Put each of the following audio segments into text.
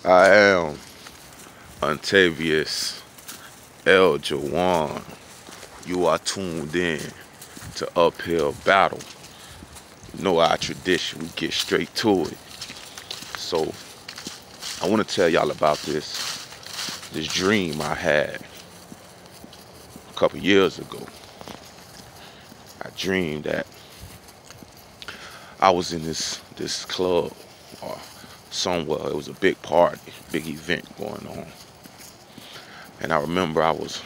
I am Ontavious L. Jawan. You are tuned in to Uphill Battle. You know our tradition, we get straight to it. So I want to tell y'all about this dream I had a couple years ago. I dreamed that I was in this club or somewhere. It was a big party, big event going on. And I remember I was,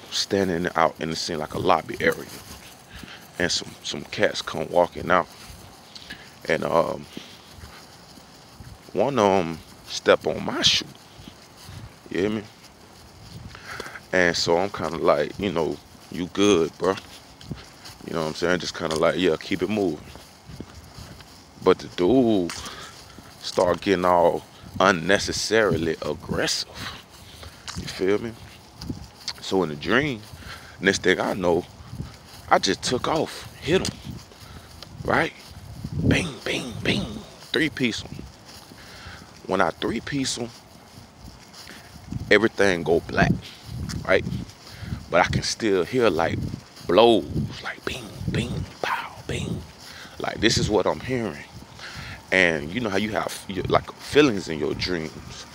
standing out in the scene like a lobby area. And some cats come walking out. And one of them step on my shoe. You hear me? And so I'm kind of like, you good, bro. You know what I'm saying? Just kind of like, yeah, keep it moving. But the dude start getting all unnecessarily aggressive. You feel me? So in the dream, next thing I know, I just took off, hit him, right? Bang, bang, bang, three-piece him. When I three-piece him, everything go black, right? But I can still hear like blows, like bing, bing, pow, bing. Like this is what I'm hearing. And you know how you have like feelings in your dreams.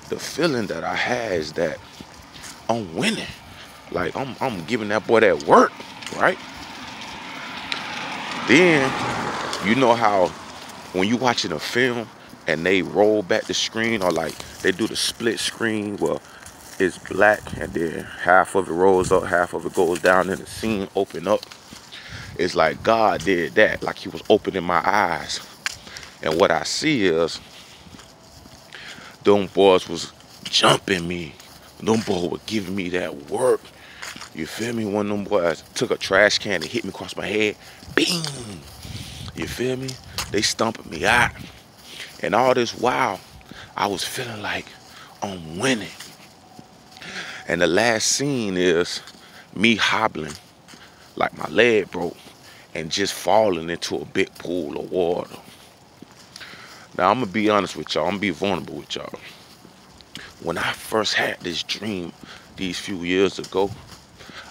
The feeling that I had is that I'm winning. Like I'm giving that boy that work, right? Then you know how when you watching a film and they roll back the screen, or like they do the split screen where it's black and then half of it rolls up, half of it goes down, and the scene open up. It's like God did that, like he was opening my eyes. And what I see is them boys was jumping me. Them boys were giving me that work. You feel me? One of them boys took a trash can and hit me across my head. Bing! You feel me? They stumping me out. And all this while, I was feeling like I'm winning. And the last scene is me hobbling, like my leg broke, and just falling into a big pool of water. Now, I'm going to be honest with y'all. I'm going to be vulnerable with y'all. When I first had this dream these few years ago,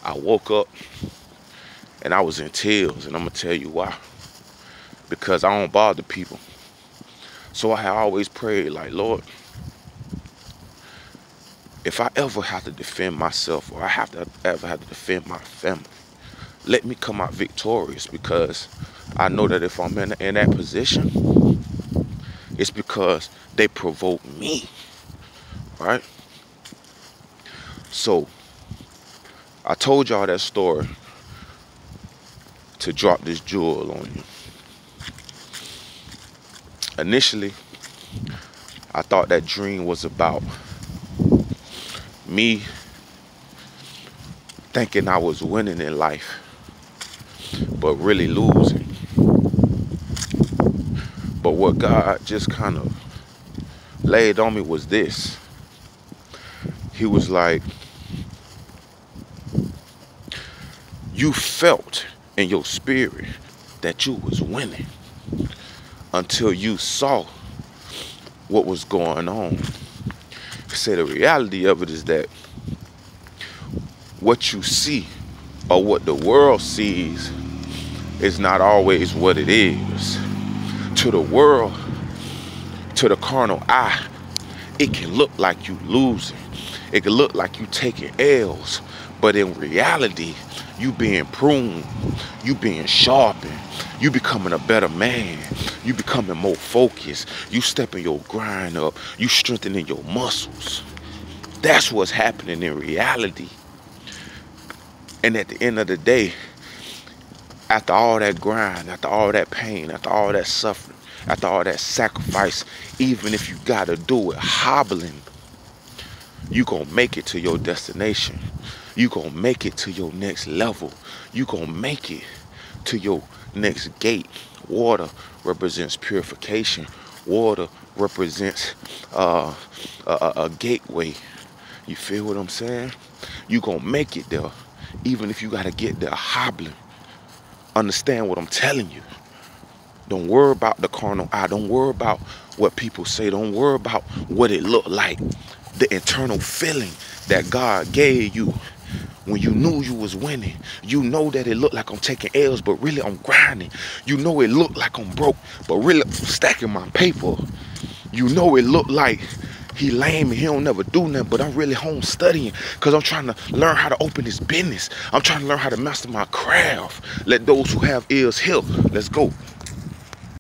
I woke up and I was in tears, and I'm going to tell you why. Because I don't bother people. So I always prayed like, Lord, if I ever have to defend myself, or I ever have to defend my family, let me come out victorious, because I know that if I'm in that position, it's because they provoke me, right? So I told y'all that story to drop this jewel on you. Initially, I thought that dream was about me thinking I was winning in life, but really losing. But what God just kind of laid on me was this. He was like, you felt in your spirit that you was winning until you saw what was going on. He said the reality of it is that what you see, or what the world sees, is not always what it is. To the world, to the carnal eye, it can look like you losing. It can look like you taking L's. But in reality, you being pruned, you being sharpened, you becoming a better man, you becoming more focused, you stepping your grind up, you strengthening your muscles. That's what's happening in reality. And at the end of the day, after all that grind, after all that pain, after all that suffering, after all that sacrifice, even if you gotta do it hobbling, you gonna make it to your destination. You gonna make it to your next level. You gonna make it to your next gate. Water represents purification. Water represents a gateway. You feel what I'm saying? You gonna make it there, even if you gotta get there hobbling. Understand what I'm telling you. Don't worry about the carnal eye. Don't worry about what people say. Don't worry about what it looked like. The internal feeling that God gave you when you knew you was winning. You know that it looked like I'm taking L's, but really I'm grinding. You know it looked like I'm broke, but really I'm stacking my paper. You know it looked like he lame and he don't never do nothing, but I'm really home studying because I'm trying to learn how to open this business. I'm trying to learn how to master my craft. Let those who have ears hear. Let's go.